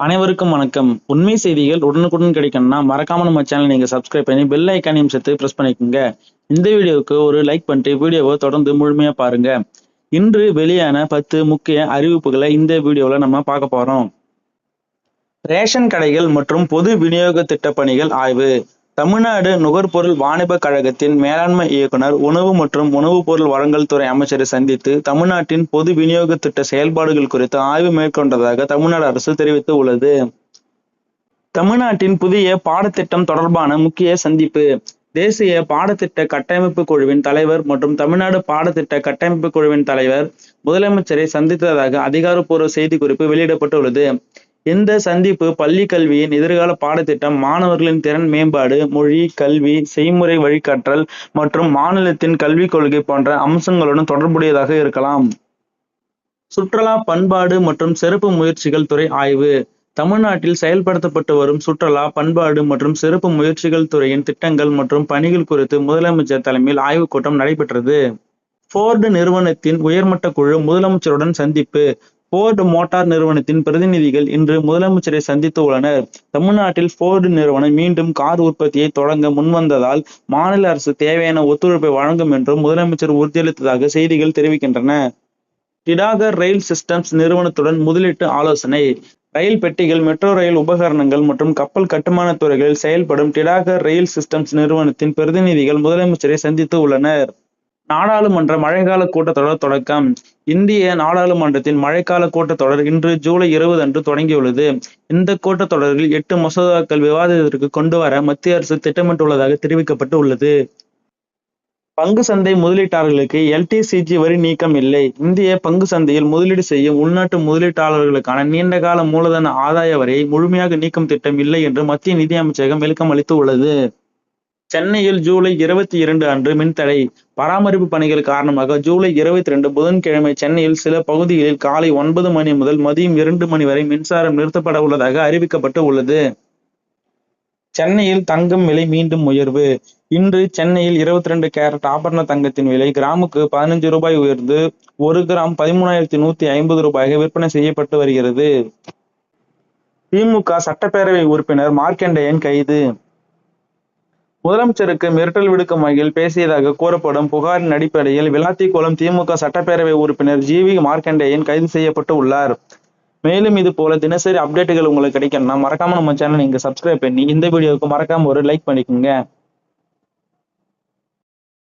அனைவருக்கும் வணக்கம். உண்மை செய்திகள் உடனுக்குடன் கிடைக்கணும்னா மறக்காம நம்ம சேனல் நீங்க சப்ஸ்கிரைப் பண்ணி பெல் ஐக்கானையும் சேர்த்து பிரஸ் பண்ணிக்கோங்க. இந்த வீடியோவுக்கு ஒரு லைக் பண்ணிட்டு வீடியோவை தொடர்ந்து முழுமையா பாருங்க. இன்று வெளியான 10 முக்கிய அறிவிப்புகளை இந்த வீடியோல நம்ம பார்க்க போறோம். ரேஷன் கடைகள் மற்றும் பொது விநியோக திட்ட பணிகள் ஆய்வு. தமிழ்நாடு நுகர்பொருள் வாணிப கழகத்தின் மேலாண்மை இயக்குனர் உணவு மற்றும் உணவுப் பொருள் வழங்கல் துறை அமைச்சரை சந்தித்து தமிழ்நாட்டின் பொது விநியோக திட்ட செயல்பாடுகள் குறித்து ஆய்வு மேற்கொண்டதாக தமிழ்நாடு அரசு தெரிவித்து உள்ளது. தமிழ்நாட்டின் புதிய பாடத்திட்டம் தொடர்பான முக்கிய சந்திப்பு. தேசிய பாடத்திட்ட கட்டமைப்பு குழுவின் தலைவர் மற்றும் தமிழ்நாடு பாடத்திட்ட கட்டமைப்பு குழுவின் தலைவர் முதலமைச்சரை சந்தித்ததாக அதிகாரப்பூர்வ செய்திக்குறிப்பு வெளியிடப்பட்டுள்ளது. இந்த சந்திப்பு பள்ளி கல்வியின் எதிர்கால பாடத்திட்டம், மாணவர்களின் திறன் மேம்பாடு, மொழி, கல்வி, செய்முறை வழிகாட்டல் மற்றும் மாநிலத்தின் கல்விக் கொள்கை போன்ற அம்சங்களுடன் தொடர்புடையதாக இருக்கலாம். சுற்றுலா, பண்பாடு மற்றும் சிறப்பு முயற்சிகள் துறை ஆய்வு. தமிழ்நாட்டில் செயல்படுத்தப்பட்டு வரும் சுற்றுலா, பண்பாடு மற்றும் சிறப்பு முயற்சிகள் துறையின் திட்டங்கள் மற்றும் பணிகள் குறித்து முதலமைச்சர் தலைமையில் ஆய்வுக் கூட்டம் நடைபெற்றது. போர்டு நிறுவனத்தின் உயர்மட்ட குழு முதலமைச்சருடன் சந்திப்பு. போர்டு மோட்டார் நிறுவனத்தின் பிரதிநிதிகள் இன்று முதலமைச்சரை சந்தித்து உள்ளனர். தமிழ்நாட்டில் போர்டு நிறுவனம் மீண்டும் கார் உற்பத்தியை தொடங்க முன்வந்ததால் மாநில அரசு தேவையான ஒத்துழைப்பை வழங்கும் என்றும் முதலமைச்சர் உறுதியளித்ததாக செய்திகள் தெரிவிக்கின்றன. டிடாகர் ரயில் சிஸ்டம்ஸ் நிறுவனத்துடன் முதலீட்டு ஆலோசனை. ரயில் பெட்டிகள், மெட்ரோ ரயில் உபகரணங்கள் மற்றும் கப்பல் கட்டுமான துறைகளில் செயல்படும் டிடாகர் ரயில் சிஸ்டம்ஸ் நிறுவனத்தின் பிரதிநிதிகள் முதலமைச்சரை சந்தித்து உள்ளனர். நாடாளுமன்ற மழைக்கால கூட்டத்தொடர் தொடக்கம். இந்திய நாடாளுமன்றத்தின் மழைக்கால கூட்டத்தொடர் இன்று ஜூலை 20 அன்று தொடங்கியுள்ளது. இந்த கூட்டத்தொடரில் 8 மசோதாக்கள் விவாதத்திற்கு கொண்டு வர மத்திய அரசு திட்டமிட்டுள்ளதாக தெரிவிக்கப்பட்டு உள்ளது. பங்கு சந்தை முதலீட்டாளர்களுக்கு LTCG வரி நீக்கம் இல்லை. இந்திய பங்கு சந்தையில் முதலீடு செய்யும் உள்நாட்டு முதலீட்டாளர்களுக்கான நீண்டகால மூலதன ஆதாய வரியை முழுமையாக நீக்கும் திட்டம் இல்லை என்று மத்திய நிதி அமைச்சகம் விளக்கம் அளித்து உள்ளது. சென்னையில் ஜூலை 22 அன்று மின்தடை. பராமரிப்பு பணிகள் காரணமாக ஜூலை 22 புதன்கிழமை சென்னையில் சில பகுதிகளில் காலை 9 மணி முதல் மதியம் 2 மணி வரை மின்சாரம் நிறுத்தப்பட உள்ளதாக அறிவிக்கப்பட்டு உள்ளது. சென்னையில் தங்கம் விலை மீண்டும் உயர்வு. இன்று சென்னையில் 22 கேரட் ஆபரண தங்கத்தின் விலை கிராமுக்கு 15 ரூபாய் உயர்ந்து 1 கிராம் 13,150 ரூபாயாக விற்பனை செய்யப்பட்டு வருகிறது. திமுக சட்டப்பேரவை உறுப்பினர் மார்க்கண்டேயன் கைது. முதலமைச்சருக்கு மிரட்டல் விடுக்கும் வகையில் பேசியதாக கூறப்படும் புகாரின் அடிப்படையில் விளாத்திக்குளம் திமுக சட்டப்பேரவை உறுப்பினர் GV மார்க்கண்டேயன் கைது செய்யப்பட்டு உள்ளார். மேலும் இது போல தினசரி அப்டேட்டுகள் உங்களுக்கு கிடைக்கணும்னா மறக்காம நம்ம சேனல் நீங்க சப்ஸ்கிரைப் பண்ணி இந்த வீடியோவுக்கு மறக்காம ஒரு லைக் பண்ணிக்கோங்க.